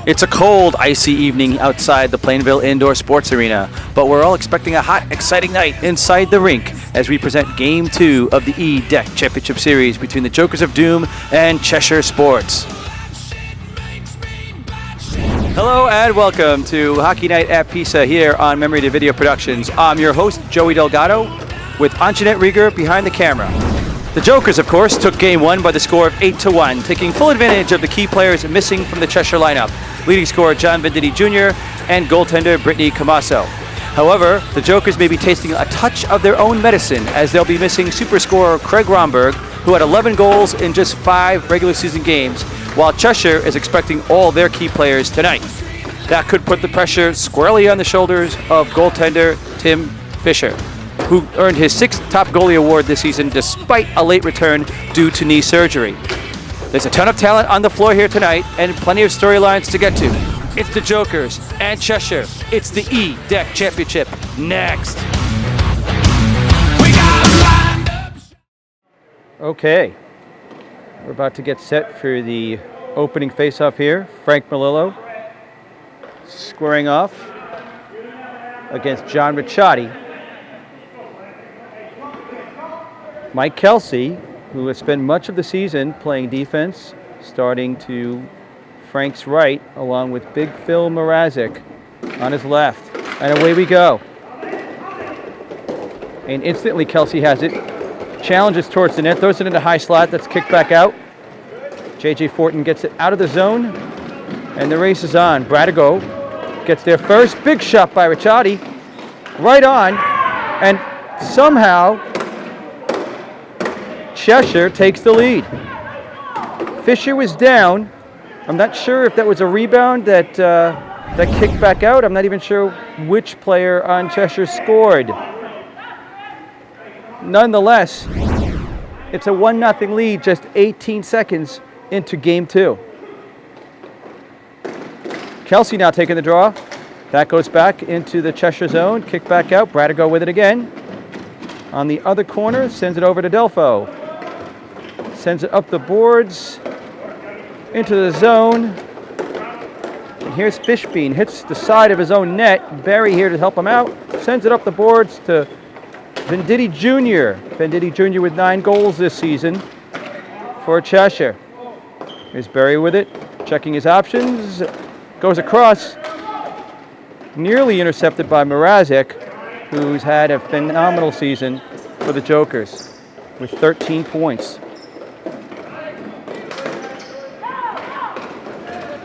It's a cold, icy evening outside the Plainville Indoor Sports Arena, but we're all expecting a hot, exciting night inside the rink as we present Game 2 of the E-Deck Championship Series between the Jokerz of Doom and Cheshire Sports. Hello and welcome to Hockey Night at PISA here on Memory to Video Productions. I'm your host, Joey Delgado, with Anjanette Rieger behind the camera. The Jokerz, of course, took Game 1 by the score of 8-1, taking full advantage of the key players missing from the Cheshire lineup, leading scorer John Venditti Jr. and goaltender Brittany Camasso. However, the Jokerz may be tasting a touch of their own medicine as they'll be missing super scorer Craig Romberg, who had 11 goals in just 5 regular season games, while Cheshire is expecting all their key players tonight. That could put the pressure squarely on the shoulders of goaltender Tim Fisher, who earned his 6th top goalie award this season despite a late return due to knee surgery. There's a ton of talent on the floor here tonight and plenty of storylines to get to. It's the Jokerz and Cheshire. It's the E-Deck Championship next. Okay, we're about to get set for the opening face-off here. Frank Melillo squaring off against John Ricciardi. Mike Kelsey, who has spent much of the season playing defense, starting to Frank's right, along with Big Phil Mrazek on his left. And away we go. And instantly Kelsey has it. Challenges towards the net, throws it into high slot, that's kicked back out. J.J. Fortin gets it out of the zone, and the race is on. Bradigo gets there first. Big shot by Ricciardi. Right on, and somehow Cheshire takes the lead. Fisher was down. I'm not sure if that was a rebound that kicked back out. I'm not even sure which player on Cheshire scored. Nonetheless, it's a 1-0 lead just 18 seconds into Game 2. Kelsey now taking the draw. That goes back into the Cheshire zone. Kick back out. Bradigo with it again. On the other corner, sends it over to Delfo. Sends it up the boards, into the zone. And here's Fishbein, hits the side of his own net. Barry here to help him out. Sends it up the boards to Venditti Jr. Venditti Jr. with 9 goals this season for Cheshire. Here's Barry with it, checking his options. Goes across, nearly intercepted by Mrazek, who's had a phenomenal season for the Jokerz with 13 points.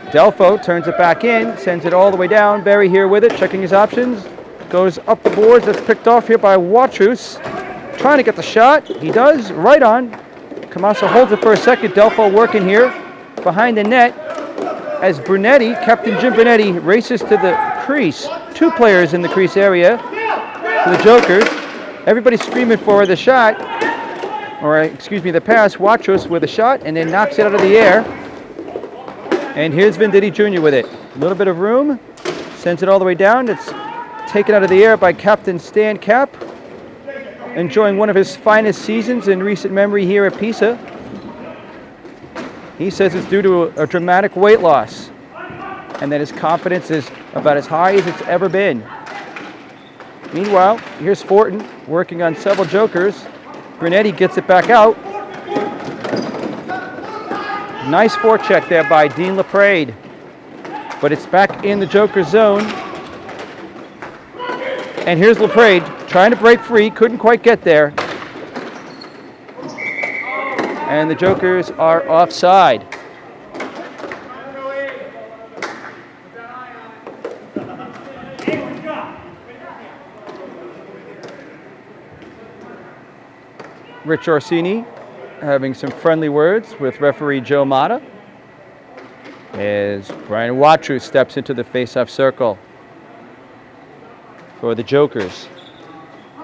Delfo turns it back in, sends it all the way down. Barry here with it, checking his options. Goes up the boards, that's picked off here by Watrous. Trying to get the shot, he does, right on. Camasso holds it for a second. Delfo working here behind the net as Brunetti, Captain Jim Brunetti, races to the crease. 2 players in the crease area for the Jokerz. Everybody's screaming for the shot, or excuse me, the pass. Watrous with a shot and then knocks it out of the air. And here's Venditti Jr. with it. A little bit of room, sends it all the way down. It's taken out of the air by Captain Stan Cap, enjoying one of his finest seasons in recent memory here at PISA. He says it's due to a dramatic weight loss and that his confidence is about as high as it's ever been. Meanwhile, here's Fortin working on several Jokerz. Brunetti gets it back out. Nice forecheck there by Dean LaPrade, but it's back in the Jokerz zone. And here's LaPrade trying to break free, couldn't quite get there. And the Jokerz are offside. Rich Orsini having some friendly words with referee Joe Mata as Brian Watrous steps into the face-off circle for the Jokerz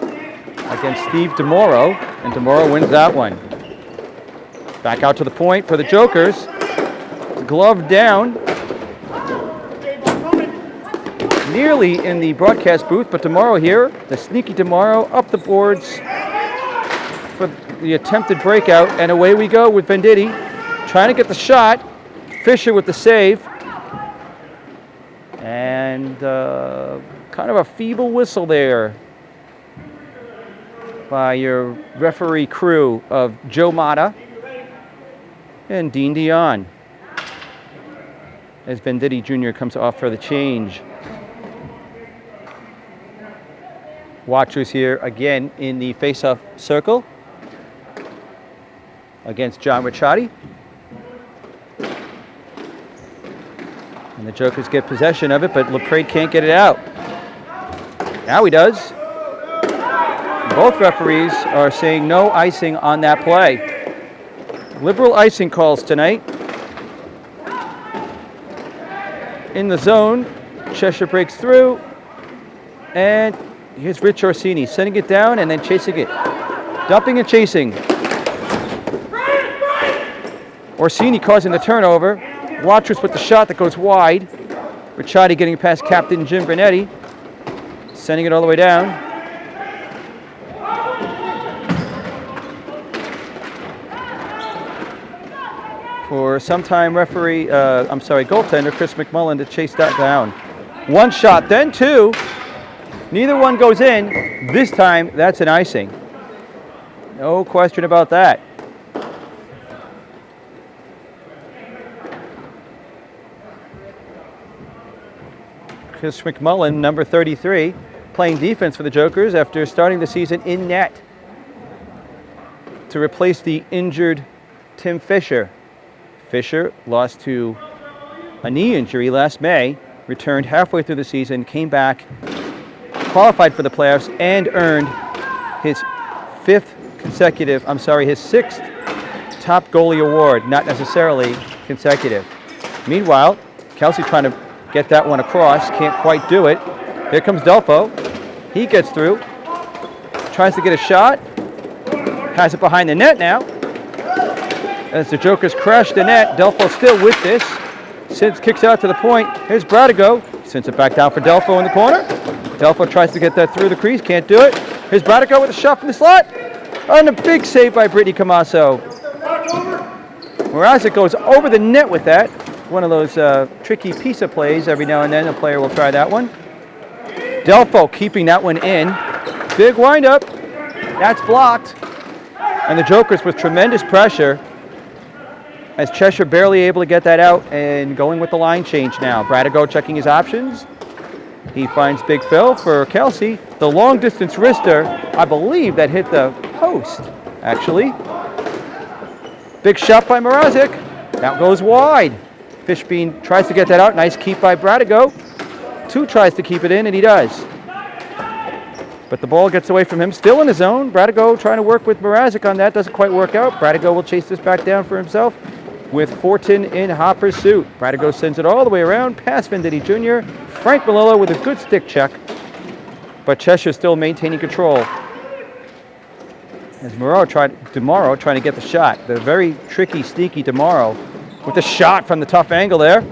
against Steve DeMoro, and DeMoro wins that one. Back out to the point for the Jokerz. Glove down. Nearly in the broadcast booth, but DeMoro here, the sneaky DeMoro up the boards for the attempted breakout, and away we go with Venditti trying to get the shot. Fisher with the save. And kind of a feeble whistle there by your referee crew of Joe Mata and Dean Dion, as Venditti Jr. comes off for the change. Watchers here again in the face-off circle against John Ricciardi. And the Jokerz get possession of it, but LaPrade can't get it out. Now he does. Both referees are saying no icing on that play. Liberal icing calls tonight. In the zone, Cheshire breaks through, and here's Rich Orsini sending it down and then chasing it. Dumping and chasing. Orsini causing the turnover. Watchers with the shot that goes wide. Ricciardi getting past Captain Jim Brunetti, sending it all the way down. For sometime referee, goaltender Chris McMullen to chase that down. One shot, then two. Neither one goes in. This time, that's an icing. No question about that. Chris McMullen, number 33, playing defense for the Jokerz after starting the season in net to replace the injured Tim Fisher. Fisher lost to a knee injury last May, returned halfway through the season, came back, qualified for the playoffs, and earned his sixth top goalie award, not necessarily consecutive. Meanwhile, Kelsey trying to get that one across, can't quite do it. Here comes Delfo. He gets through, tries to get a shot, has it behind the net now. As the Jokerz crash the net, Delfo still with this. Sids kicks out to the point. Here's Bradigo. Sends it back down for Delfo in the corner. Delfo tries to get that through the crease, can't do it. Here's Bradigo with a shot from the slot. And a big save by Brittany Camasso. Mrazek goes over the net with that. One of those tricky PISA plays. Every now and then a player will try that one. Delfo keeping that one in. Big windup. That's blocked. And the Jokerz with tremendous pressure, as Cheshire barely able to get that out and going with the line change now. Bradigo checking his options. He finds Big Phil for Kelsey. The long distance wrister, I believe that hit the post, actually. Big shot by Mrazek. That goes wide. Fishbein tries to get that out. Nice keep by Bradigo. Two tries to keep it in, and he does. But the ball gets away from him, still in his zone. Bradigo trying to work with Mrazek on that. Doesn't quite work out. Bradigo will chase this back down for himself with Fortin in hot pursuit. Bradigo sends it all the way around past Venditti Jr. Frank Malillo with a good stick check, but Cheshire still maintaining control. As DeMauro trying to get the shot. The very tricky, sneaky DeMauro with the shot from the tough angle there.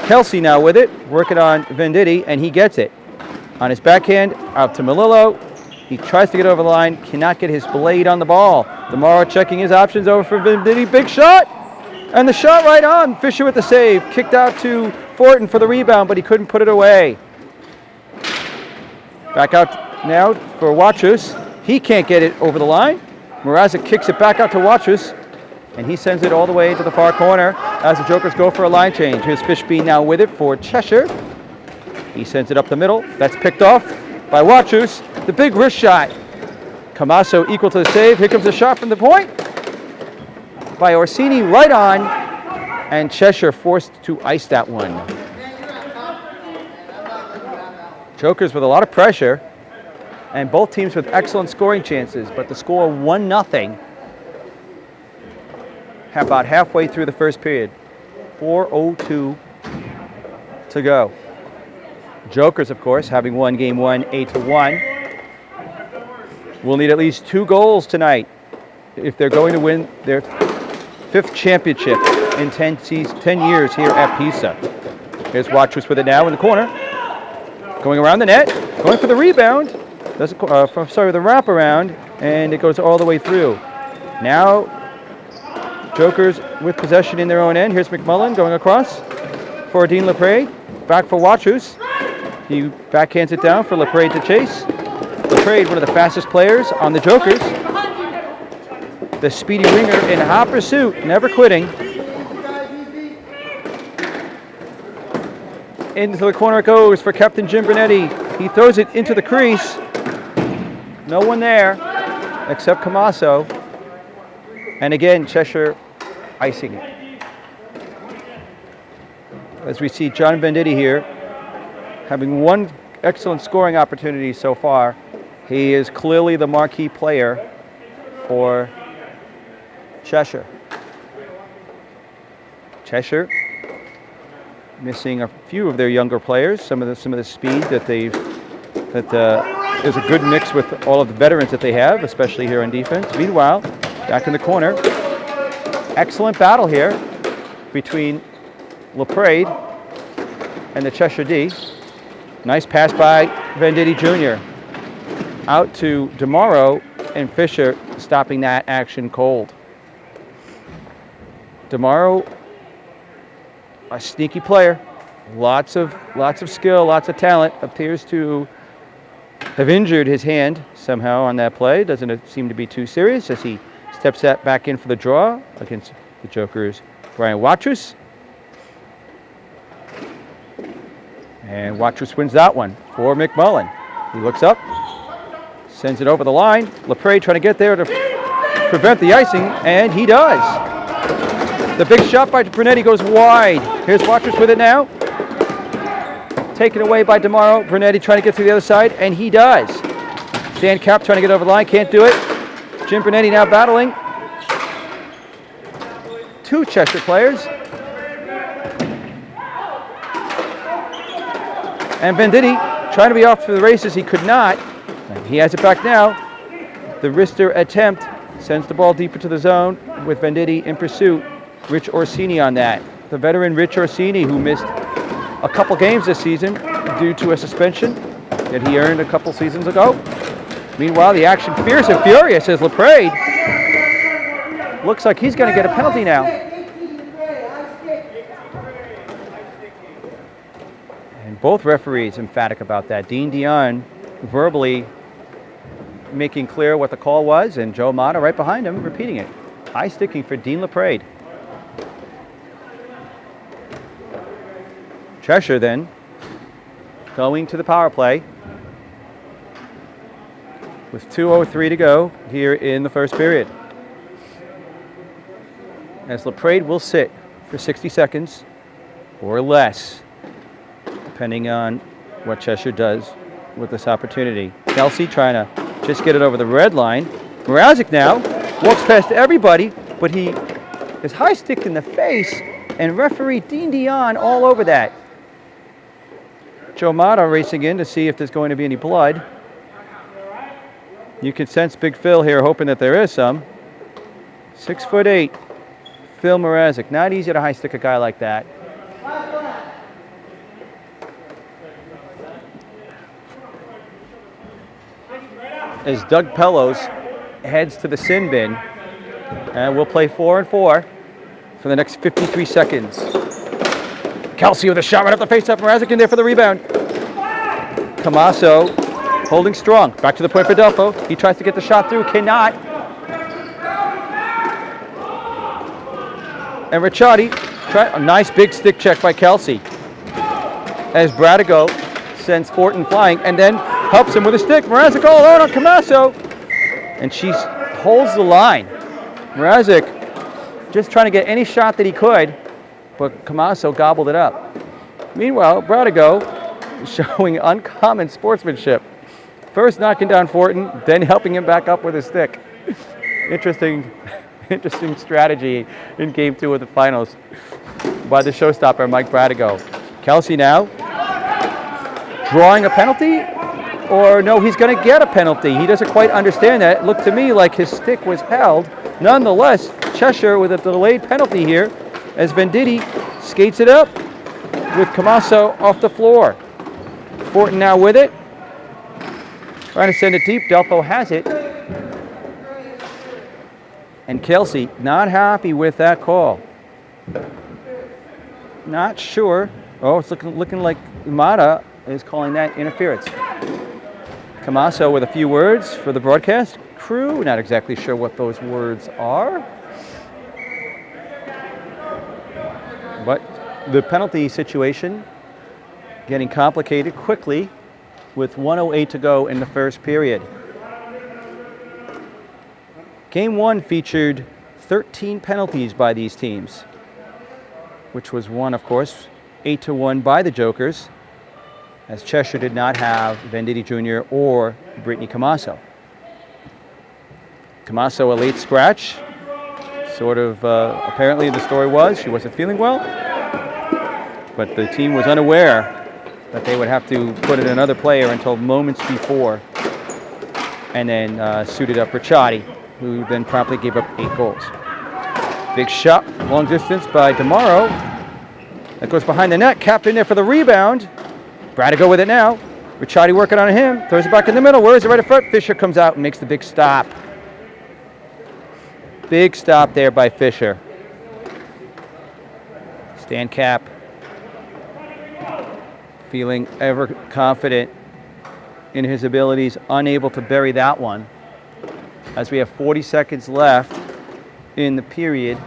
Kelsey now with it, working on Venditti, and he gets it. On his backhand, out to Malillo. He tries to get over the line, cannot get his blade on the ball. DeMauro checking his options over for Venditti. Big shot! And the shot right on. Fisher with the save. Kicked out to Fortin for the rebound, but he couldn't put it away. Back out now for Watchus. He can't get it over the line. Mrazek kicks it back out to Watchus, and he sends it all the way to the far corner as the Jokerz go for a line change. Here's Fishbein now with it for Cheshire. He sends it up the middle. That's picked off by Watchus. The big wrist shot. Camasso equal to the save. Here comes a shot from the point by Orsini, right on, and Cheshire forced to ice that one. Jokerz with a lot of pressure, and both teams with excellent scoring chances, but the score 1-0 about halfway through the first period. 4:02 to go. Jokerz, of course, having won game one 8-1. Will need at least 2 goals tonight if they're going to win their 5th championship in 10 years here at PISA. Here's Watchus with it now in the corner. Going around the net, going for the rebound. The wraparound, and it goes all the way through. Now, Jokerz with possession in their own end. Here's McMullen going across. for Dean LaPrade. Back for Jokerz. He backhands it down for LaPrade to chase. LaPrade, one of the fastest players on the Jokerz. The speedy winger in hot pursuit, never quitting. Into the corner it goes for Captain Jim Brunetti. He throws it into the crease. No one there except Camaso. And again, Cheshire icing it. As we see John Venditti here, having one excellent scoring opportunity so far. He is clearly the marquee player for Cheshire. Cheshire missing a few of their younger players. Some of the speed that is a good mix with all of the veterans that they have, especially here on defense. Meanwhile, back in the corner, excellent battle here between LaPrade and the Cheshire D. Nice pass by Venditti Jr. Out to DeMauro, and Fisher stopping that action cold. DeMauro, a sneaky player, lots of skill, lots of talent. Appears to have injured his hand somehow on that play. Doesn't seem to be too serious as he steps that back in for the draw against the Jokerz. Brian Jokerz. And Jokerz wins that one for McMullen. He looks up, sends it over the line. LaPrade trying to get there to prevent the icing, and he does. The big shot by Brunetti goes wide. Here's Jokerz with it now. Taken away by DeMauro. Brunetti trying to get to the other side, and he does. Dan Cap trying to get over the line, can't do it. Jim Brunetti now battling two Cheshire players. And Venditti trying to be off to the races, he could not. He has it back now. The wrister attempt sends the ball deeper to the zone with Venditti in pursuit. Rich Orsini on that. The veteran Rich Orsini, who missed a couple games this season due to a suspension that he earned a couple seasons ago. Meanwhile, the action fierce and furious as LaPrade looks like he's going to get a penalty now. And both referees emphatic about that. Dean Dion verbally making clear what the call was, and Joe Mata right behind him repeating it. High sticking for Dean LaPrade. Cheshire then going to the power play with 2:03 to go here in the first period. As LaPrade will sit for 60 seconds or less, depending on what Cheshire does with this opportunity. Kelsey trying to just get it over the red line. Mrazek now walks past everybody, but he is high sticked in the face, and referee Dean Dion all over that. Joe Mata racing in to see if there's going to be any blood. You can sense Big Phil here hoping that there is some. 6'8", Phil Mrazek. Not easy to high stick a guy like that. As Doug Pellos heads to the sin bin, and we'll play 4 and 4 for the next 53 seconds. Kelsey with a shot right up the face-up. Mrazek in there for the rebound. Camaso holding strong. Back to the point for Delfo. He tries to get the shot through, cannot. And Ricciardi, a nice big stick check by Kelsey. As Bradigo sends Fortin flying and then helps him with a stick. Mrazek all alone on Camaso. And she holds the line. Mrazek just trying to get any shot that he could, but Camaso gobbled it up. Meanwhile, Bradigo showing uncommon sportsmanship. First knocking down Fortin, then helping him back up with his stick. Interesting strategy in Game 2 of the finals by the showstopper, Mike Bradigo. Kelsey now drawing a penalty, or no, he's going to get a penalty. He doesn't quite understand that. It looked to me like his stick was held. Nonetheless, Cheshire with a delayed penalty here as Venditti skates it up with Camaso off the floor. Fortin now with it. Trying to send it deep. Delfo has it. And Kelsey not happy with that call. Not sure Oh, it's looking like Imada is calling that interference. Camasso with a few words for the broadcast crew. Not exactly sure what those words are. But the penalty situation getting complicated quickly with 1:08 to go in the first period. Game 1 featured 13 penalties by these teams, which was won, of course, 8-1 by the Jokerz, as Cheshire did not have Venditti Jr. or Brittany Camasso. Camasso, a late scratch. Sort of, apparently the story was she wasn't feeling well, but the team was unaware that they would have to put in another player until moments before, and then suited up Ricciardi, who then promptly gave up 8 goals. Big shot, long distance by DeMauro. That goes behind the net, capped in there for the rebound. Bradigo with it now. Ricciardi working on him, throws it back in the middle. Where is it? Right in front. Fisher comes out and makes the big stop. Big stop there by Fisher. Stan Cap feeling ever confident in his abilities, unable to bury that one. As we have 40 seconds left in the period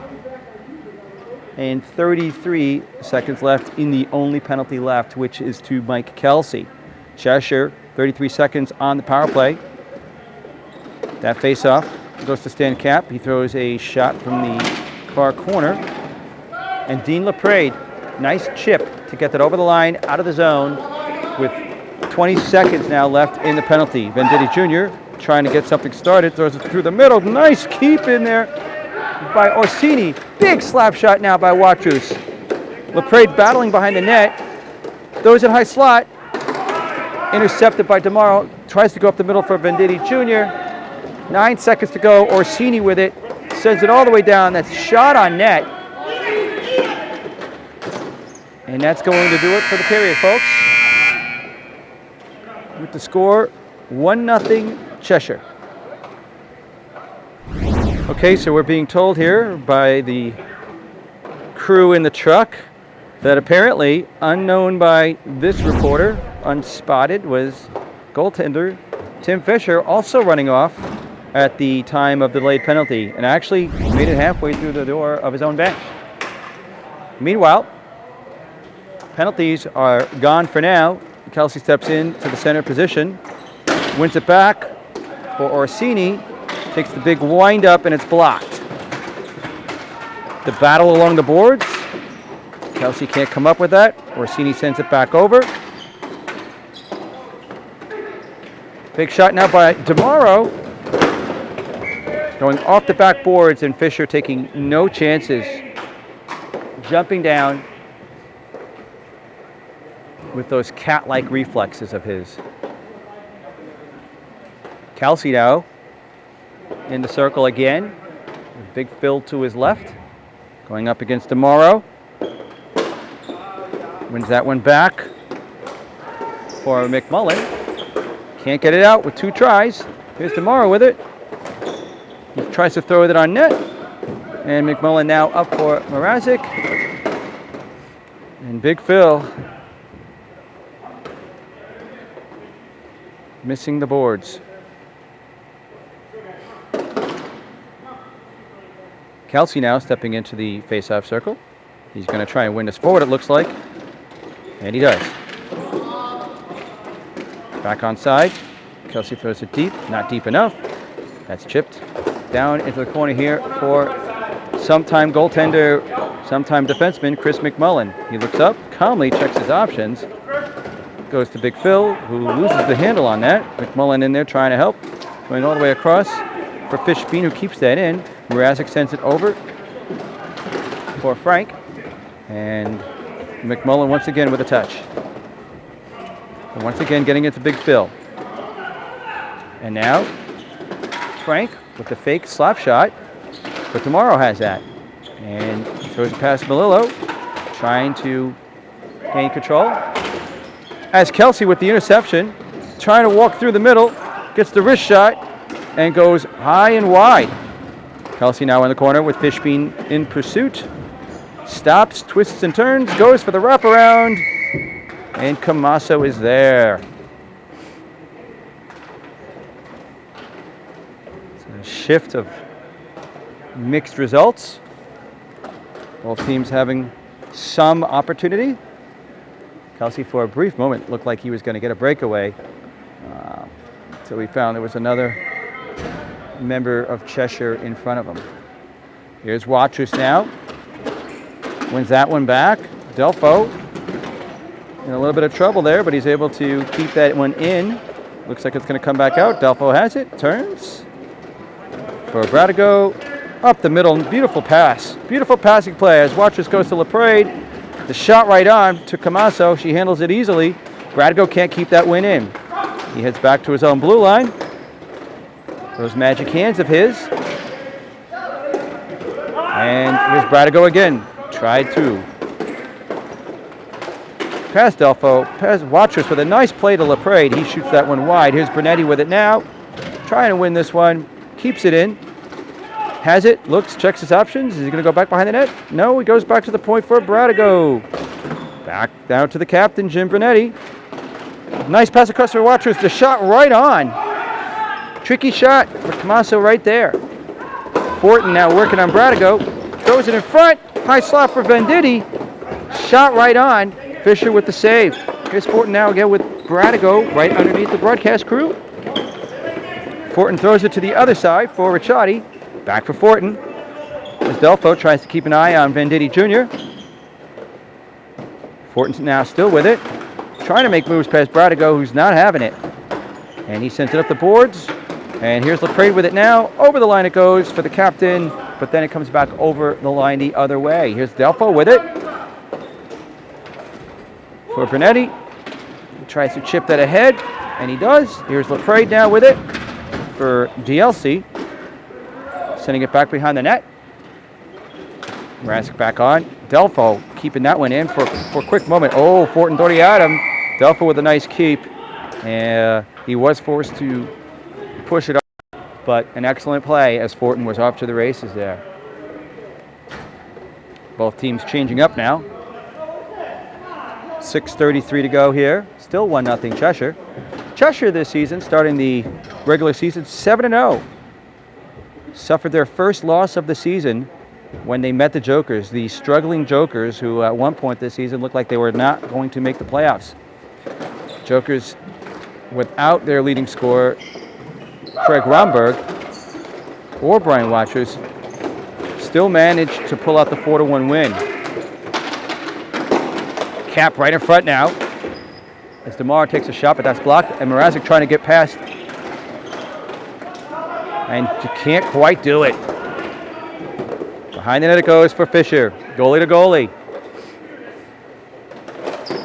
and 33 seconds left in the only penalty left, which is to Mike Kelsey. Cheshire, 33 seconds on the power play. That face-off goes to Stan Cap. He throws a shot from the far corner. And Dean LaPrade, nice chip to get that over the line, out of the zone, with 20 seconds now left in the penalty. Venditti Jr. trying to get something started, throws it through the middle. Nice keep in there by Orsini. Big slap shot now by Watrous. LaPrade battling behind the net. Throws it high slot. Intercepted by DeMauro. Tries to go up the middle for Venditti Jr. 9 seconds to go. Orsini with it. Sends it all the way down. That's shot on net. And that's going to do it for the period, folks. With the score, 1-0 Cheshire. Okay, so we're being told here by the crew in the truck that apparently, unknown by this reporter, unspotted, was goaltender Tim Fisher also running off at the time of the delayed penalty and actually made it halfway through the door of his own bench. Meanwhile, penalties are gone for now. Kelsey steps in to the center position, wins it back for Orsini, takes the big wind-up, and it's blocked. The battle along the boards. Kelsey can't come up with that. Orsini sends it back over. Big shot now by DeMauro. Going off the backboards, and Fisher taking no chances. Jumping down with those cat-like reflexes of his. Kelsey now in the circle again. Big Phil to his left. Going up against DeMauro. Wins that one back for McMullen. Can't get it out with 2 tries. Here's DeMauro with it. He tries to throw it on net. And McMullen now up for Mrazek. And Big Phil missing the boards. Kelsey now stepping into the face-off circle. He's going to try and win this forward, it looks like. And he does. Back on side. Kelsey throws it deep. Not deep enough. That's chipped down into the corner here for sometime goaltender, sometime defenseman Chris McMullen. He looks up, calmly checks his options. Goes to Big Phil, who loses the handle on that. McMullen in there trying to help. Going all the way across for Fishbein, who keeps that in. Mrazek sends it over for Frank. And McMullen once again with a touch. And once again getting into Big Phil. And now Frank with the fake slap shot. But DeMauro has that. And throws it past Melillo, trying to gain control. As Kelsey with the interception, trying to walk through the middle, gets the wrist shot, and goes high and wide. Kelsey now in the corner with Fishbein in pursuit. stops, twists and turns, goes for the wraparound, and Camasso is there. It's a shift of mixed results. Both teams having some opportunity. Kelsey, for a brief moment, looked like he was going to get a breakaway. So we found there was another member of Cheshire in front of him. Here's Jokerz now. Wins that one back. Delfo in a little bit of trouble there, but he's able to keep that one in. Looks like it's going to come back out. Delfo has it. Turns for Bradigo. Up the middle. Beautiful pass. Beautiful passing play as Jokerz goes to LaPrade. The shot right on to Camasso. She handles it easily. Bradigo can't keep that win in. He heads back to his own blue line. Those magic hands of his. And here's Bradigo again. Tried to pass Delfo. Pass Jokerz with a nice play to LaPrade. He shoots that one wide. Here's Brunetti with it now. Trying to win this one. Keeps it in. Has it. Looks. Checks his options. Is he going to go back behind the net? No. He goes back to the point for Bradigo. Back down to the captain, Jim Brunetti. Nice pass across for Jokerz. The shot right on. Tricky shot for Camasso right there. Fortin now working on Bradigo. Throws it in front. High slot for Venditti. Shot right on. Fisher with the save. Here's Fortin now again with Bradigo right underneath the broadcast crew. Fortin throws it to the other side for Ricciardi. Back for Fortin. As Delfo tries to keep an eye on Venditti Jr. Fortin's now still with it. Trying to make moves past Bradigo, who's not having it. And he sends it up the boards. And here's LaPrade with it now. Over the line it goes for the captain, but then it comes back over the line the other way. Here's Delfo with it. For Brunetti. He tries to chip that ahead, and he does. Here's LaPrade now with it for DLC. Sending it back behind the net. Rask back on. Delfo keeping that one in for a quick moment. Oh, Fortin's already at him. Delfo with a nice keep. He was forced to push it up, but an excellent play as Fortin was off to the races there. Both teams changing up now. 6:33 to go here. Still 1-0 Cheshire. Cheshire this season, starting the regular season, 7-0. Suffered their first loss of the season when they met the Jokerz, the struggling Jokerz, who at one point this season looked like they were not going to make the playoffs. Jokerz, without their leading scorer, Craig Romberg, or Brian Jokerz, still managed to pull out the 4-1 win. Cap right in front now, as DeMar takes a shot, but that's blocked, and Mrazek trying to get past, and you can't quite do it. Behind the net it goes for Fisher, goalie to goalie.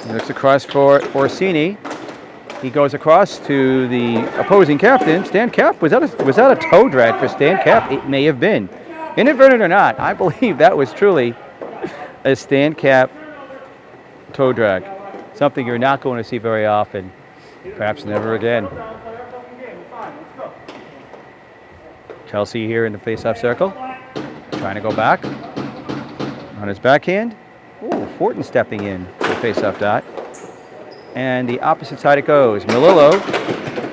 He looks across for Orsini. He goes across to the opposing captain, Stan Cap. Was that a toe drag for Stan Cap? It may have been. Inadvertent or not, I believe that was truly a Stan Cap toe drag. Something you're not going to see very often. Perhaps never again. Kelsey here in the face-off circle. Trying to go back. On his backhand. Ooh, Fortin stepping in for the face-off dot. And the opposite side it goes. Melillo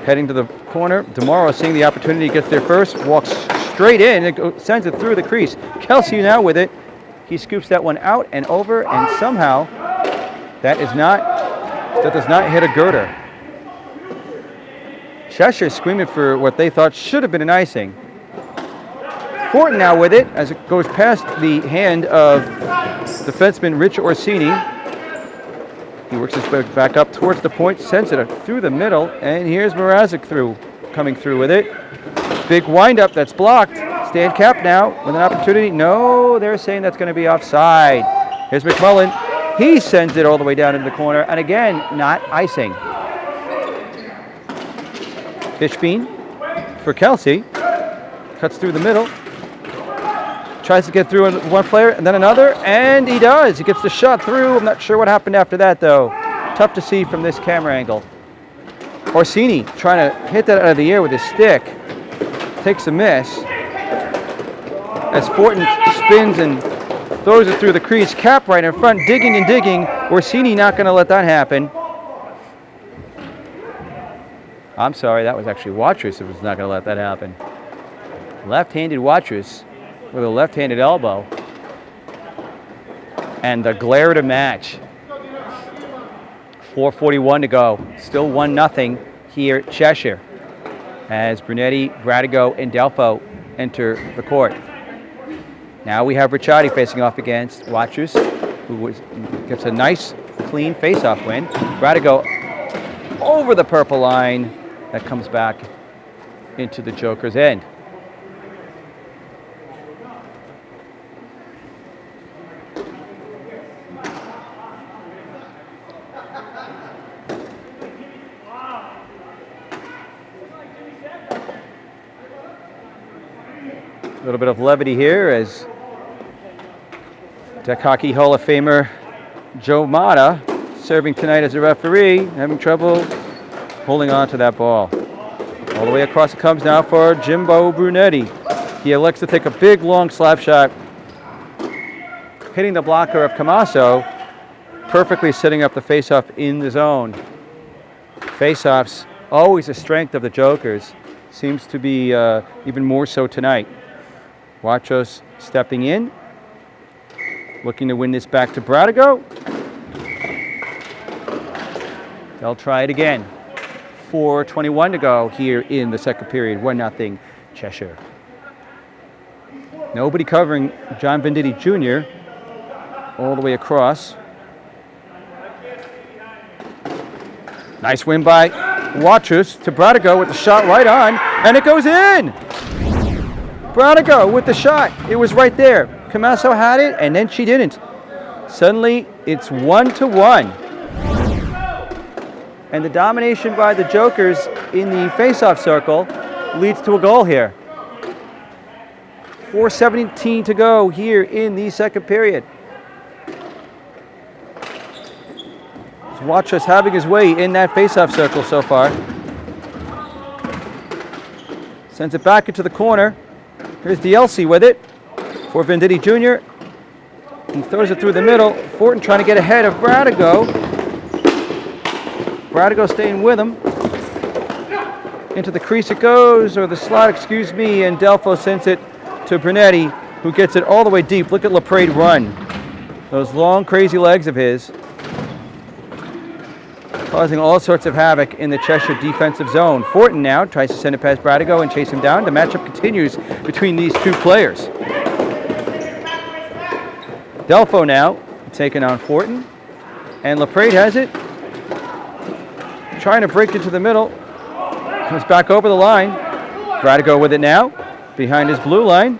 heading to the corner. DeMauro seeing the opportunity, gets there first, walks straight in, and sends it through the crease. Kelsey now with it. He scoops that one out and over, and somehow that does not hit a girder. Cheshire screaming for what they thought should have been an icing. Fortin now with it as it goes past the hand of defenseman Rich Orsini. He works his way back up towards the point, sends it through the middle, and here's Mrazek coming through with it. Big windup that's blocked. Stan Cap now with an opportunity. No, they're saying that's going to be offside. Here's McMullen. He sends it all the way down into the corner, and again, not icing. Fishbein for Kelsey. Cuts through the middle. Tries to get through one player and then another, and he does. He gets the shot through. I'm not sure what happened after that, though. Tough to see from this camera angle. Orsini trying to hit that out of the air with his stick. Takes a miss. As Fortin spins and Throws it through the crease. Cap right in front, digging and digging. Orsini not going to let that happen. I'm sorry, that was actually Jokerz who was not going to let that happen. Left-handed Jokerz with a left-handed elbow. And the glare of the match. 4:41 to go. Still 1-0 here at Cheshire as Brunetti, Bradigo, and Delfo enter the court. Now we have Ricciardi facing off against Jokerz, who gets a nice, clean face-off win. Bradigo over the purple line. That comes back into the Joker's end. A little bit of levity here as Deck Hockey Hall of Famer Joe Mata serving tonight as a referee, having trouble holding on to that ball. All the way across it comes now for Jimbo Brunetti. He elects to take a big long slap shot, hitting the blocker of Camasso, perfectly setting up the face-off in the zone. Face-offs, always a strength of the Jokerz. Seems to be even more so tonight. Jokerz stepping in, looking to win this back to Bradigo. They'll try it again. 4:21 to go here in the second period. 1-0 Cheshire. Nobody covering John Venditti Jr. all the way across. Nice win by Jokerz to Bradigo with the shot right on, and it goes in! Bradigo with the shot. It was right there. Camasso had it, and then she didn't. Suddenly, it's 1-1. And the domination by the Jokerz in the face-off circle leads to a goal here. 4:17 to go here in the second period. Jokerz having his way in that face-off circle so far. Sends it back into the corner. Here's DLC with it for Venditti Jr. He throws it through the middle. Fortin trying to get ahead of Bradigo. Bradigo staying with him. Into the crease it goes, or the slot, excuse me, and Delfo sends it to Brunetti, who gets it all the way deep. Look at LaPrade run. Those long, crazy legs of his, causing all sorts of havoc in the Cheshire defensive zone. Fortin now tries to send it past Bradigo and chase him down. The matchup continues between these two players. Delfo now taking on Fortin, and LaPrade has it. Trying to break into the middle. Comes back over the line. Bradigo with it now, behind his blue line.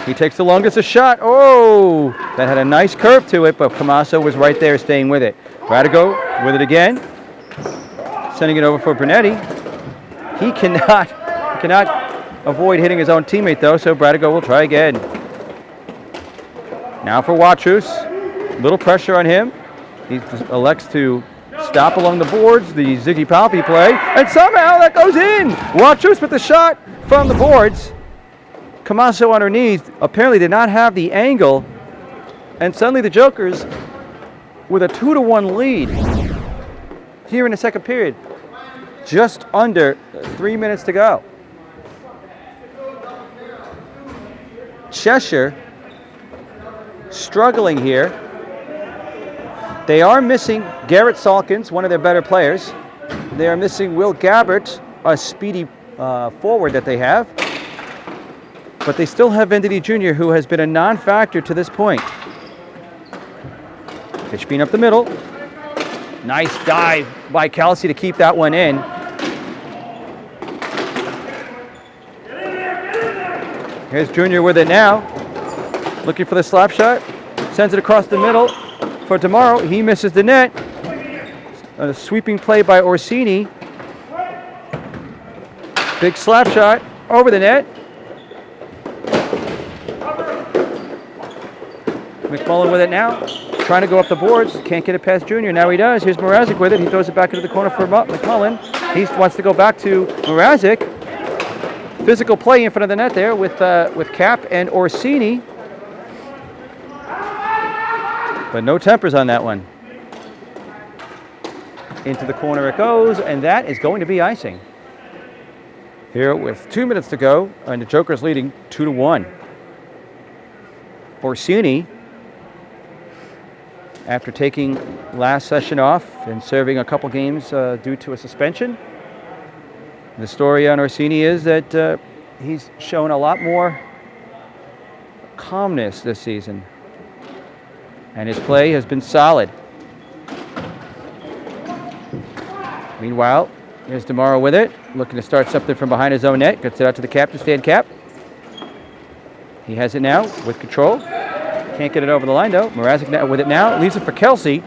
He takes the longest a shot. Oh, that had a nice curve to it, but Camasso was right there staying with it. Bradigo with it again. Sending it over for Brunetti. He cannot avoid hitting his own teammate though, so Bradigo will try again. Now for Jokerz. Little pressure on him. He elects to stop along the boards, the Ziggy Palpi play, and somehow that goes in! Jokerz with the shot from the boards. Camasso on her knees apparently did not have the angle, and suddenly the Jokerz with a 2-1 lead here in the second period. Just under 3 minutes to go. Cheshire struggling here. They are missing Garrett Salkins, one of their better players. They are missing Will Gabbert, a speedy forward that they have. But they still have Venditti Jr., who has been a non-factor to this point. Pitch being up the middle. Nice dive by Kelsey to keep that one in. Here's Jr. with it now. Looking for the slap shot. Sends it across the middle for tomorrow. He misses the net. A sweeping play by Orsini. Big slap shot over the net. McMullen with it now. Trying to go up the boards. Can't get it past Jr. Now he does. Here's Mrazek with it. He throws it back into the corner for McMullen. He wants to go back to Mrazek. Physical play in front of the net there with Cap and Orsini. But no tempers on that one. Into the corner it goes, and that is going to be icing. Here with 2 minutes to go, and the Jokerz leading 2-1. Orsini, after taking last session off and serving a couple games due to a suspension, the story on Orsini is that he's shown a lot more calmness this season, and his play has been solid. Meanwhile, here's DeMauro with it, looking to start something from behind his own net. Gets it out to the captain, stand cap. He has it now with control. Can't get it over the line though. Mrazek with it now. Leaves it for Kelsey,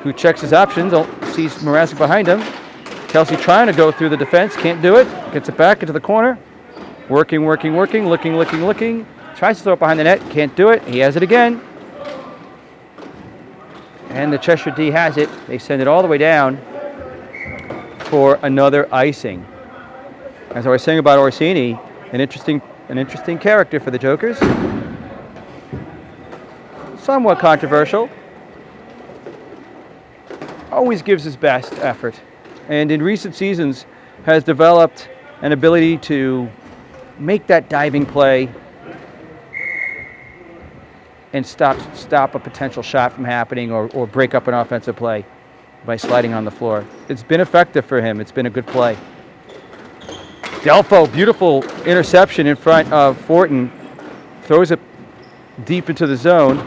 who checks his options. Sees Mrazek behind him. Kelsey trying to go through the defense. Can't do it. Gets it back into the corner. Working. Looking. Tries to throw it behind the net. Can't do it. He has it again. And the Cheshire D has it. They send it all the way down for another icing. As I was saying about Orsini, an interesting character for the Jokerz. Somewhat controversial. Always gives his best effort. And in recent seasons has developed an ability to make that diving play and stop a potential shot from happening or break up an offensive play by sliding on the floor. It's been effective for him. It's been a good play. Delfo, beautiful interception in front of Fortin. Throws it deep into the zone.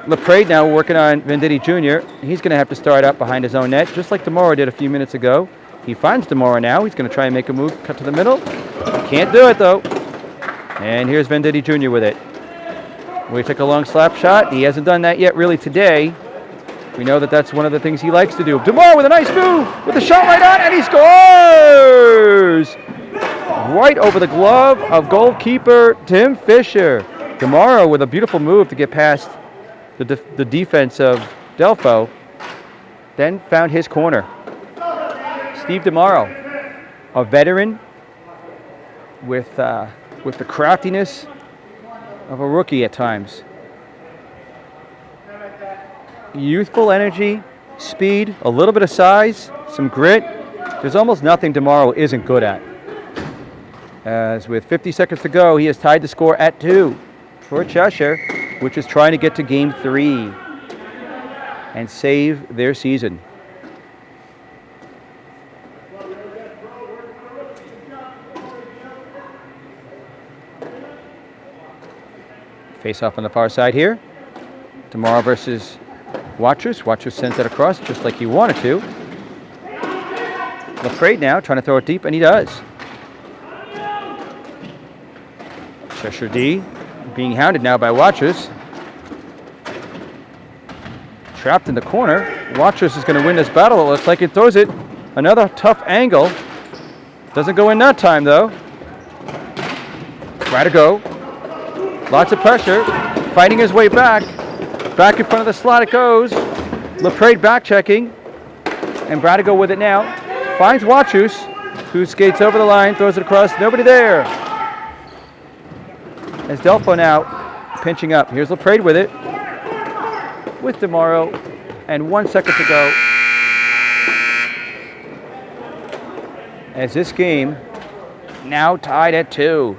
LaPrade now working on Venditti Jr. He's going to have to start up behind his own net, just like DeMauro did a few minutes ago. He finds DeMauro now. He's going to try and make a move, cut to the middle. Can't do it, though. And here's Venditti Jr. with it. We took a long slap shot. He hasn't done that yet really today. We know that that's one of the things he likes to do. DeMauro with a nice move, with the shot right on, and he scores! Right over the glove of goalkeeper Tim Fisher. DeMauro with a beautiful move to get past the defense of Delfo, then found his corner. Steve DeMauro, a veteran with the craftiness of a rookie at times. Youthful energy, speed, a little bit of size, some grit. There's almost nothing DeMauro isn't good at. As with 50 seconds to go, he has tied the score at 2 for Cheshire, which is trying to get to Game 3 and save their season. Face off on the far side here. DeMauro versus Jokerz. Jokerz sends that across just like he wanted to. LaPrade now trying to throw it deep, and he does. Cheshire D being hounded now by Jokerz. Trapped in the corner. Jokerz is going to win this battle. It looks like it throws it. Another tough angle. Doesn't go in that time, though. Try to go. Lots of pressure. Fighting his way back. Back in front of the slot it goes. LaPrade back checking. And Bradigo with it now. Finds Jokerz, who skates over the line, throws it across. Nobody there. As Delfo now pinching up. Here's LaPrade with it. With DeMauro. And 1 second to go. As this game now tied at 2.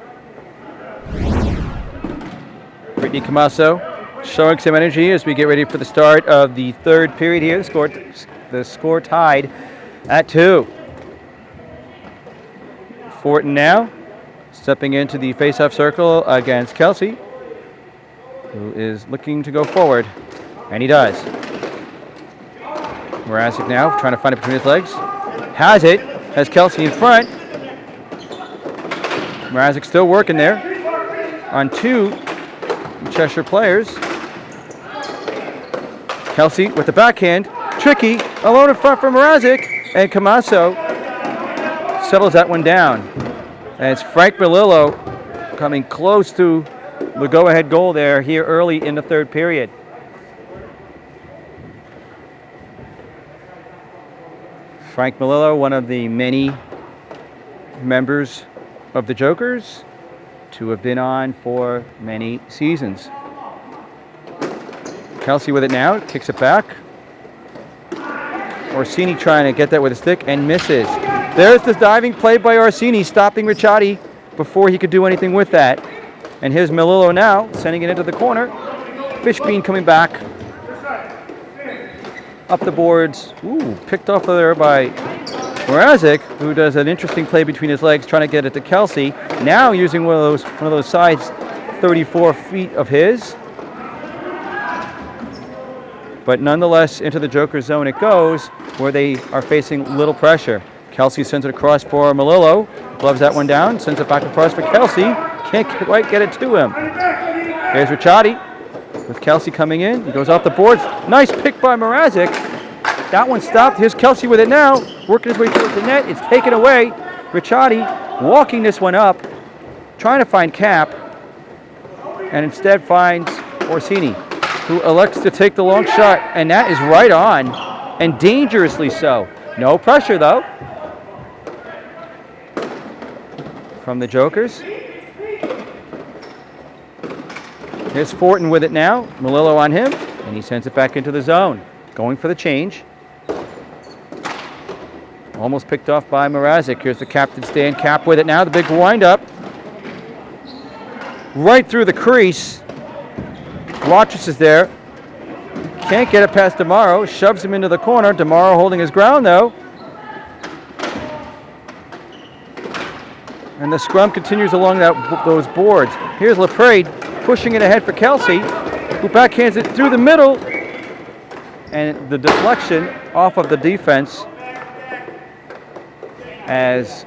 Brittany Camasso showing some energy as we get ready for the start of the third period here. The score tied at 2. Fortin now stepping into the face-off circle against Kelsey, who is looking to go forward, and he does. Mrazek now trying to find it between his legs. Has it. Has Kelsey in front. Mrazek still working there on 2 Cheshire players. Kelsey with the backhand. Tricky. Alone in front for Mrazek. And Camasso settles that one down. And it's Frank Melillo coming close to the go-ahead goal there here early in the third period. Frank Melillo, one of the many members of the Jokerz to have been on for many seasons. Kelsey with it now, kicks it back. Orsini trying to get that with a stick and misses. There's the diving play by Orsini, stopping Ricciardi before he could do anything with that. And here's Melillo now, sending it into the corner. Fishbein coming back. Up the boards. Ooh, picked off there by Mrazek, who does an interesting play between his legs, trying to get it to Kelsey. Now using one of those sides 34 feet of his. But nonetheless, into the Jokerz zone it goes, where they are facing little pressure. Kelsey sends it across for Melillo. Gloves that one down, sends it back across for Kelsey. Can't quite get it to him. Here's Ricciardi with Kelsey coming in. He goes off the boards. Nice pick by Mrazek. That one stopped. Here's Kelsey with it now, working his way towards the net. It's taken away. Ricciardi walking this one up, trying to find Cap, and instead finds Orsini, who elects to take the long shot, and that is right on, and dangerously so. No pressure, though, from the Jokerz. Here's Fortin with it now. Melillo on him, and he sends it back into the zone. Going for the change. Almost picked off by Mrazek. Here's the captain stand. Cap with it now. The big wind-up. Right through the crease. Watrous is there. Can't get it past DeMauro. Shoves him into the corner. DeMauro holding his ground, though. And the scrum continues along those boards. Here's Laprade pushing it ahead for Kelsey, who backhands it through the middle. And the deflection off of the defense as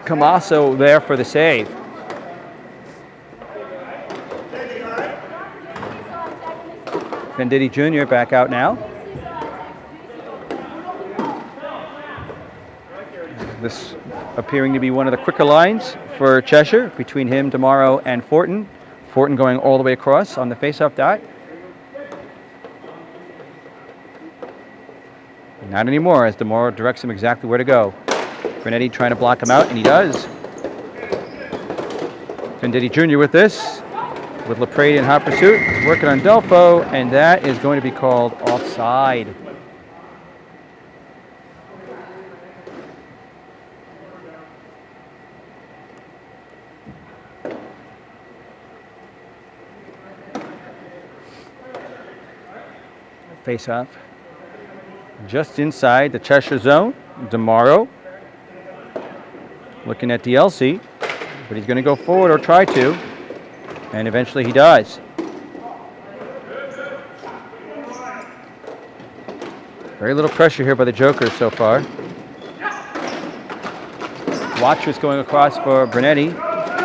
Camasso there for the save. Venditti Jr. back out now. This appearing to be one of the quicker lines for Cheshire between him, DeMauro, and Fortin. Fortin going all the way across on the face-off dot. Not anymore, as DeMauro directs him exactly where to go. Brunetti trying to block him out, and he does. Venditti Jr. with this, with Laprade in hot pursuit, working on Delfo, and that is going to be called offside. Face-off. Just inside the Cheshire zone, DeMauro looking at DLC, but he's going to go forward or try to, and eventually he does. Very little pressure here by the Jokerz so far. Watrous going across for Brunetti,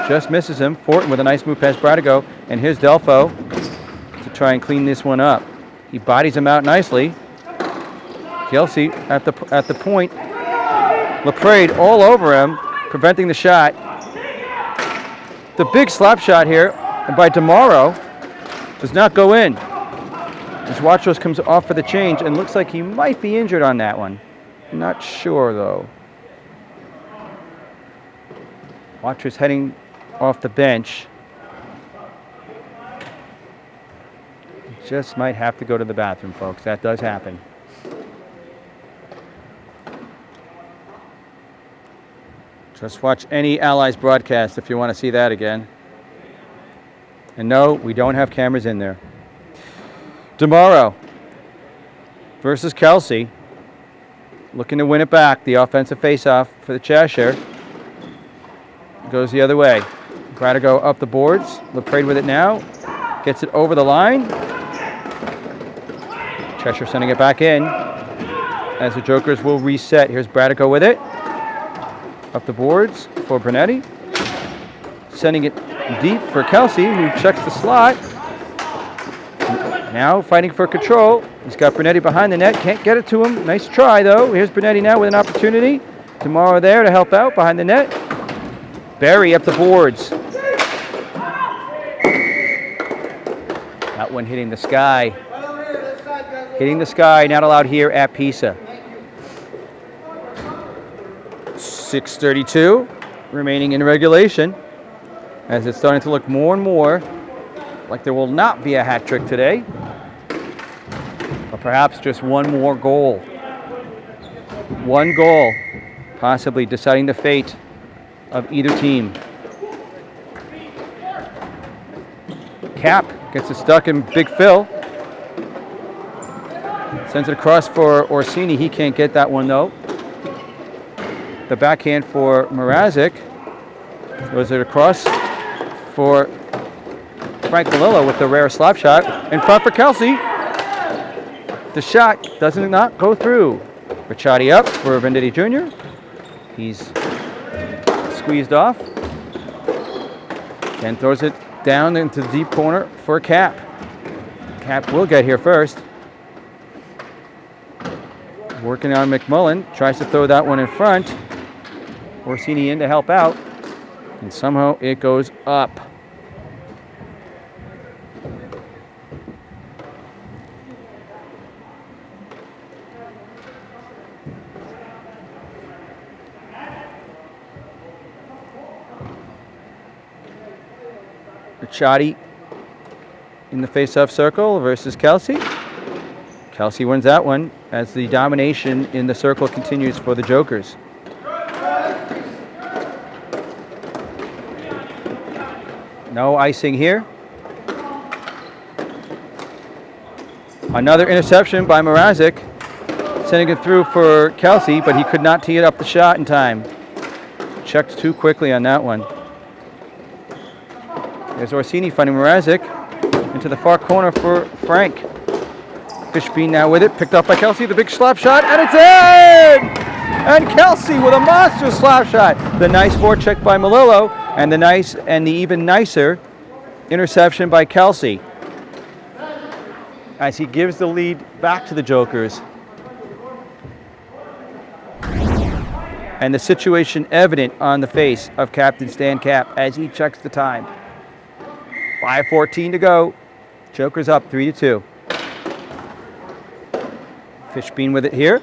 just misses him. Fortin with a nice move past Bradigo, and here's Delfo to try and clean this one up. He bodies him out nicely. Kelsey at the point. Laprade all over him, preventing the shot. The big slap shot here by DeMauro does not go in. As Watrous comes off for the change and looks like he might be injured on that one. Not sure though. Watrous heading off the bench. Just might have to go to the bathroom, folks. That does happen. Just watch any Allies broadcast if you want to see that again. And no, we don't have cameras in there. DeMauro versus Kelsey. Looking to win it back. The offensive face-off for the Cheshire. Goes the other way. Bradigo up the boards. Laprade with it now. Gets it over the line. Cheshire sending it back in as the Jokerz will reset. Here's Bradigo with it. Up the boards for Brunetti. Sending it deep for Kelsey, who checks the slot. Now fighting for control. He's got Brunetti behind the net. Can't get it to him. Nice try, though. Here's Brunetti now with an opportunity. DeMauro there to help out behind the net. Barry up the boards. That one hitting the sky. Hitting the sky, not allowed here at PISA. 6:32 remaining in regulation, as it's starting to look more and more like there will not be a hat trick today. Perhaps just one more goal. One goal, possibly deciding the fate of either team. Cap gets it stuck in Big Phil. Sends it across for Orsini. He can't get that one though. The backhand for Mrazek. Throws it across for Frank Malillo with the rare slap shot. In front for Kelsey. The shot does not go through. Ricciardi up for Venditti Jr. He's squeezed off. And throws it down into the deep corner for Cap. Cap will get here first. Working on McMullen. Tries to throw that one in front. Orsini in to help out. And somehow it goes up. Ricciardi in the face-off circle versus Kelsey. Kelsey wins that one as the domination in the circle continues for the Jokerz. No icing here. Another interception by Mrazek, sending it through for Kelsey, but he could not tee it up the shot in time. Checked too quickly on that one. There's Orsini finding Mrazek into the far corner for Frank. Fishbein now with it, picked up by Kelsey, the big slap shot, and it's in! And Kelsey with a monster slap shot. The nice forecheck by Malillo, and the even nicer interception by Kelsey. As he gives the lead back to the Jokerz. And the situation evident on the face of Captain Stan Cap as he checks the time. 5:14 to go. Jokerz up 3-2. Fishbein with it here.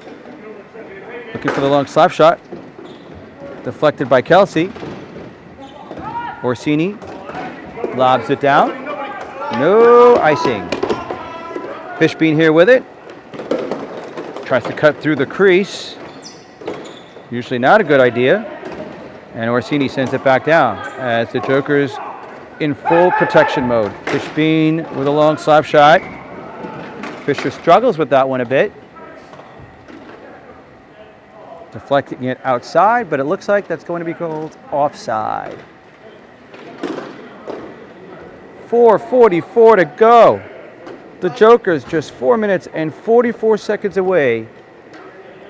Looking for the long slap shot. Deflected by Kelsey. Orsini lobs it down. No icing. Fishbein here with it. Tries to cut through the crease. Usually not a good idea. And Orsini sends it back down as the Jokerz in full protection mode. Fishbein with a long slap shot. Fisher struggles with that one a bit. Deflecting it outside, but it looks like that's going to be called offside. 4:44 to go. The Jokerz just 4 minutes and 44 seconds away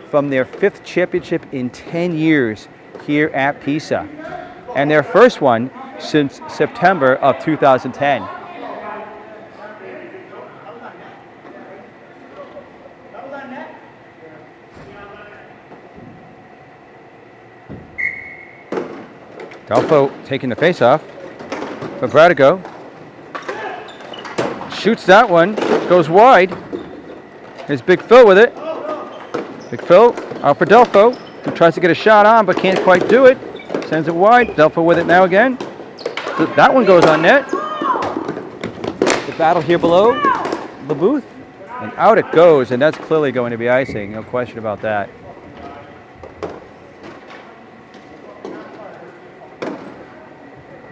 from their 5th championship in 10 years here at PISA. And their first one since September of 2010. Delfo taking the face-off for Bradigo. Shoots that one, goes wide. Here's Big Phil with it. Big Phil out for Delfo, who tries to get a shot on but can't quite do it. Sends it wide. Delfo with it now again. That one goes on net. The battle here below the booth. And out it goes, and that's clearly going to be icing. No question about that.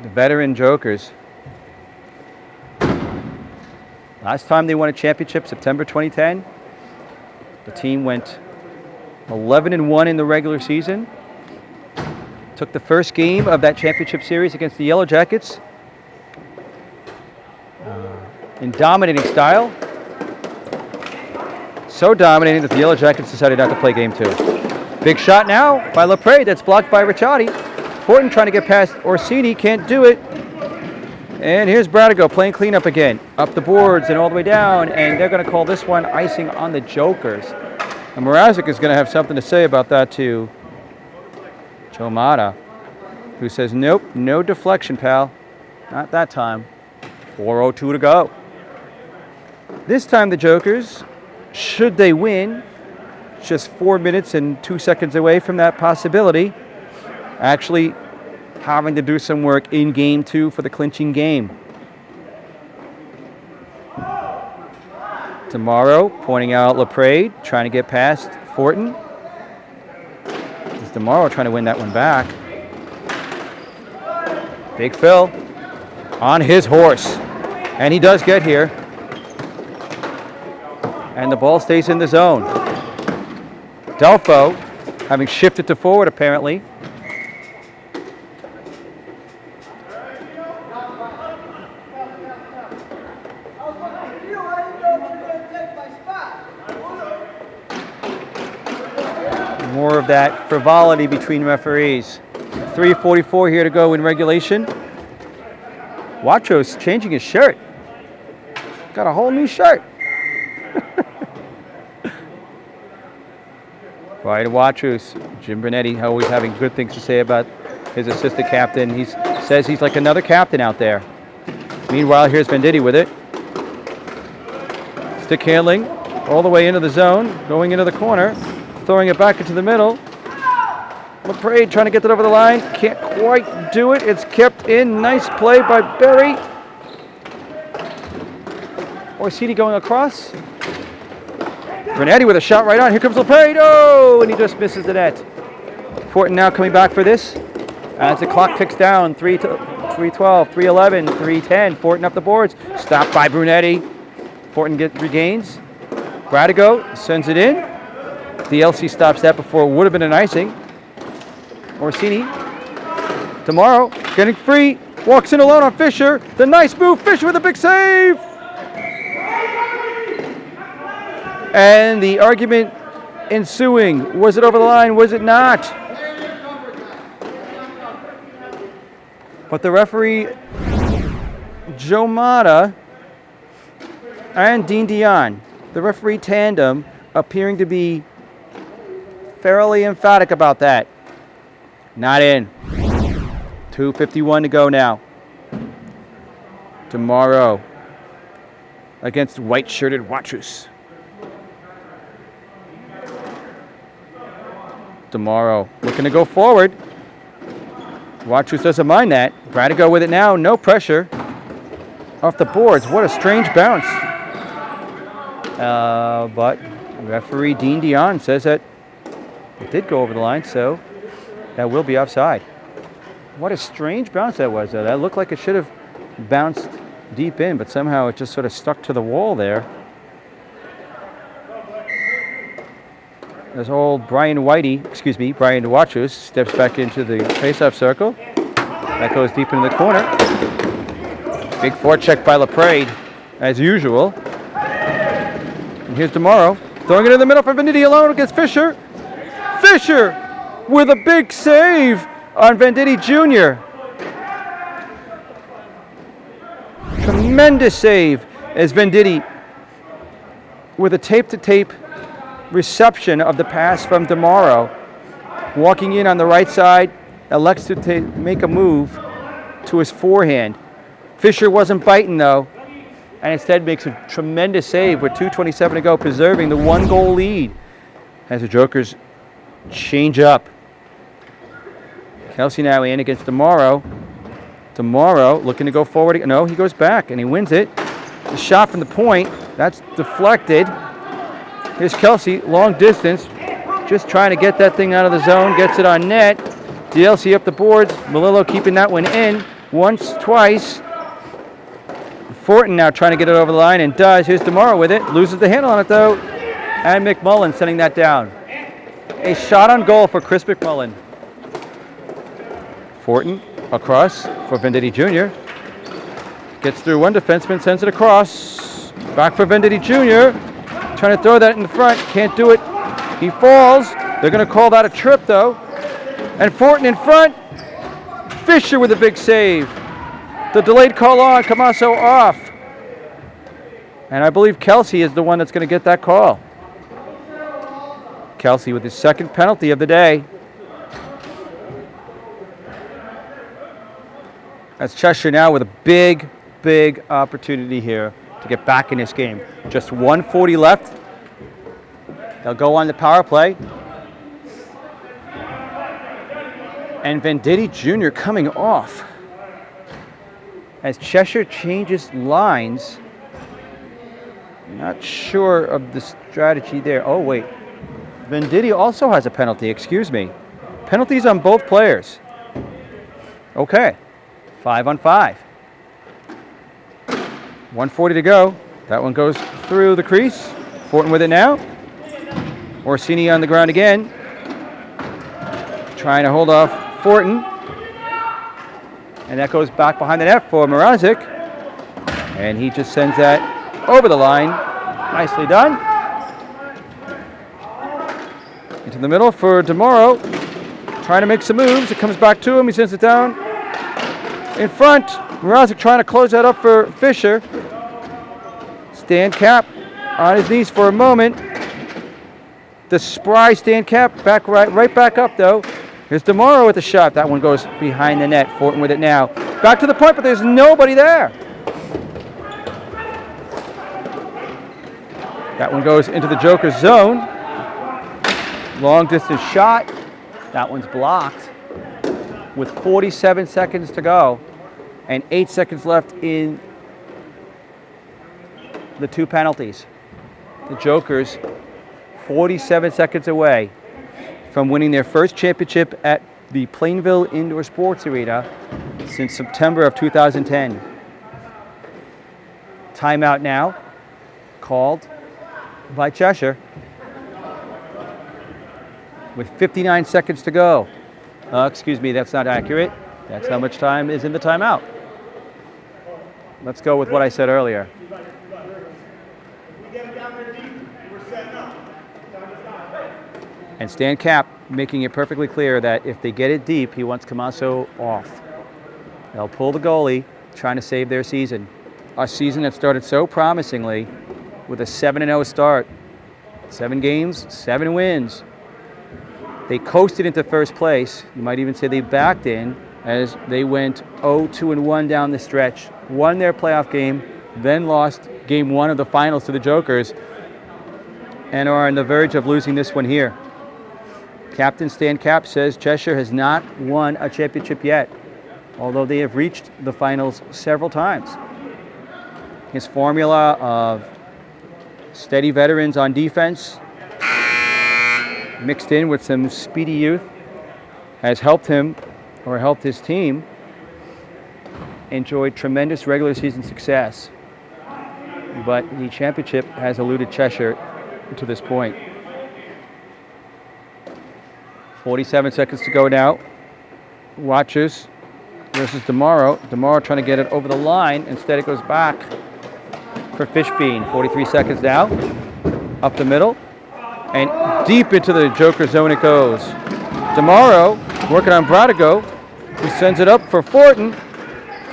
The veteran Jokerz. Last time they won a championship, September 2010. The team went 11-1 in the regular season. Took the first game of that championship series against the Yellow Jackets in dominating style. So dominating that the Yellow Jackets decided not to play game 2. Big shot now by Lepre that's blocked by Ricciardi. Fortin trying to get past Orsini, can't do it. And here's Bradigo playing cleanup again. Up the boards and all the way down, and they're going to call this one icing on the Jokerz. And Mrazek is going to have something to say about that to Joe Mata, who says, nope, no deflection, pal. Not that time. 4:02 to go. This time the Jokerz, should they win, just 4 minutes and 2 seconds away from that possibility, actually having to do some work in game 2 for the clinching game. Tomorrow pointing out LaPrade, trying to get past Fortin. It's Tomorrow trying to win that one back. Big Phil on his horse. And he does get here. And the ball stays in the zone. Delfo having shifted to forward apparently. More of that frivolity between referees. 3:44 here to go in regulation. Wacho's changing his shirt. Got a whole new shirt. Right, Wacho's. Jim Brunetti always having good things to say about his assistant captain. He says he's like another captain out there. Meanwhile, here's Venditti with it. Stick handling all the way into the zone, going into the corner. Throwing it back into the middle. LaPrade trying to get that over the line. Can't quite do it. It's kept in. Nice play by Berry. Orsini going across. Brunetti with a shot right on. Here comes LaPrade. Oh, and he just misses the net. Fortin now coming back for this. As the clock ticks down. 3:12, 3:11, 3:10. Fortin up the boards. Stopped by Brunetti. Fortin regains. Bradigo sends it in. The LC stops that before it would have been an icing. Orsini. Tomorrow, getting free. Walks in alone on Fisher. The nice move. Fisher with a big save. And the argument ensuing. Was it over the line? Was it not? But the referee, Joe Mata and Dean Dion, the referee tandem, appearing to be fairly emphatic about that. Not in. 2:51 to go now. Tomorrow against white-shirted Watrous. Tomorrow looking to go forward. Watrous doesn't mind that. Bradigo with it now. No pressure. Off the boards. What a strange bounce. But referee Dean Dion says that it did go over the line, so that will be offside. What a strange bounce that was, though. That looked like it should have bounced deep in, but somehow it just sort of stuck to the wall there. As old Brian Watrous steps back into the face-off circle. That goes deep into the corner. Big forecheck by LaPrade, as usual. And here's Tomorrow, throwing it in the middle for Venditti alone against Fisher. Fisher with a big save on Venditti Jr. Tremendous save as Venditti with a tape-to-tape reception of the pass from Tomorrow. Walking in on the right side, elects to make a move to his forehand. Fisher wasn't biting though, and instead makes a tremendous save with 2:27 to go, preserving the 1-goal lead as the Jokerz change up. Kelsey now in against Tomorrow. Tomorrow looking to go forward. No, he goes back and he wins it. The shot from the point, that's deflected. Here's Kelsey, long distance, just trying to get that thing out of the zone, gets it on net. DLC up the boards, Melillo keeping that one in once, twice. Fortin now trying to get it over the line and does. Here's Tomorrow with it, loses the handle on it though. And McMullen sending that down. A shot on goal for Chris McMullen. Fortin across for Venditti Jr. Gets through one defenseman, sends it across. Back for Venditti Jr. Trying to throw that in the front, can't do it. He falls. They're going to call that a trip though. And Fortin in front. Fisher with a big save. The delayed call on, Camasso off. And I believe Kelsey is the one that's going to get that call. Kelsey with his second penalty of the day. That's Cheshire now with a big, big opportunity here to get back in this game. Just 1:40 left. They'll go on the power play. And Venditti Jr. coming off as Cheshire changes lines. Not sure of the strategy there. Oh, wait. Venditti also has a penalty, excuse me. Penalties on both players. Okay, 5 on 5. 1:40 to go. That one goes through the crease. Fortin with it now. Orsini on the ground again. Trying to hold off Fortin. And that goes back behind the net for Mrazek. And he just sends that over the line. Nicely done. Into the middle for DeMauro. Trying to make some moves. It comes back to him. He sends it down in front. Mrazek trying to close that up for Fisher. Stan Kapp on his knees for a moment. The spry Stan Kapp back right back up though. Here's DeMauro with the shot. That one goes behind the net. Fortin with it now. Back to the point, but there's nobody there. That one goes into the Joker's zone. Long distance shot. That one's blocked with 47 seconds to go and 8 seconds left in the 2 penalties. The Jokerz 47 seconds away from winning their first championship at the Plainville Indoor Sports Arena since September of 2010. Timeout now called by Cheshire with 59 seconds to go. Excuse me, that's not accurate. That's how much time is in the timeout. Let's go with what I said earlier. And Stan Kapp making it perfectly clear that if they get it deep, he wants Camasso off. They'll pull the goalie, trying to save their season. A season that started so promisingly with a 7-0 start. 7 games, 7 wins. They coasted into first place. You might even say they backed in as they went 0-2-1 down the stretch. Won their playoff game, then lost game 1 of the finals to the Jokerz, and are on the verge of losing this one here. Captain Stan Kapp says Cheshire has not won a championship yet, although they have reached the finals several times. His formula of steady veterans on defense, mixed in with some speedy youth, has helped him, or helped his team, enjoy tremendous regular season success. But the championship has eluded Cheshire to this point. 47 seconds to go now. Watchers versus DeMauro. DeMauro trying to get it over the line. Instead it goes back for Fishbein. 43 seconds now. Up the middle. And deep into the Joker zone it goes. DeMauro working on Bradigo, who sends it up for Fortin.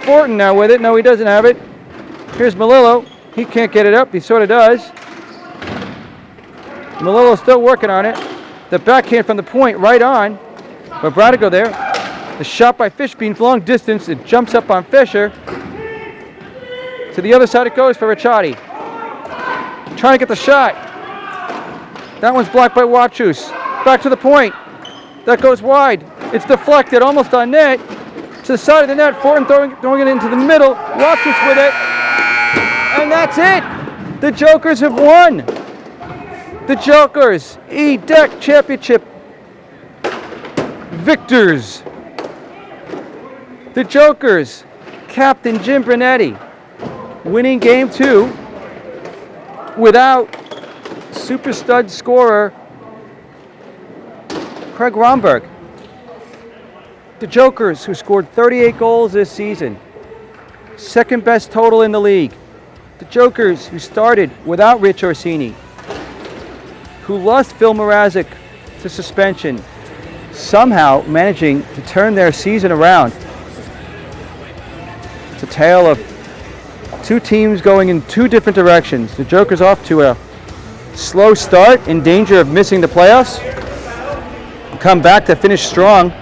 Fortin now with it. No, he doesn't have it. Here's Melillo. He can't get it up. He sort of does. Melillo's still working on it. The backhand from the point right on. But Bradigo there. The shot by Fishbein, long distance. It jumps up on Fisher. To the other side it goes for Ricciardi. Trying to get the shot. That one's blocked by Wachus. Back to the point. That goes wide. It's deflected, almost on net. To the side of the net. Fortin throwing it into the middle. Wachus with it. And that's it. The Jokerz have won. The Jokerz E-Deck Championship victors. The Jokerz, Captain Jim Brunetti, winning game 2 without super stud scorer Craig Romberg. The Jokerz, who scored 38 goals this season, second best total in the league. The Jokerz, who started without Rich Orsini, who lost Phil Mrazek to suspension, somehow managing to turn their season around. It's a tale of 2 teams going in 2 different directions. The Jokerz off to a slow start, in danger of missing the playoffs. Come back to finish strong.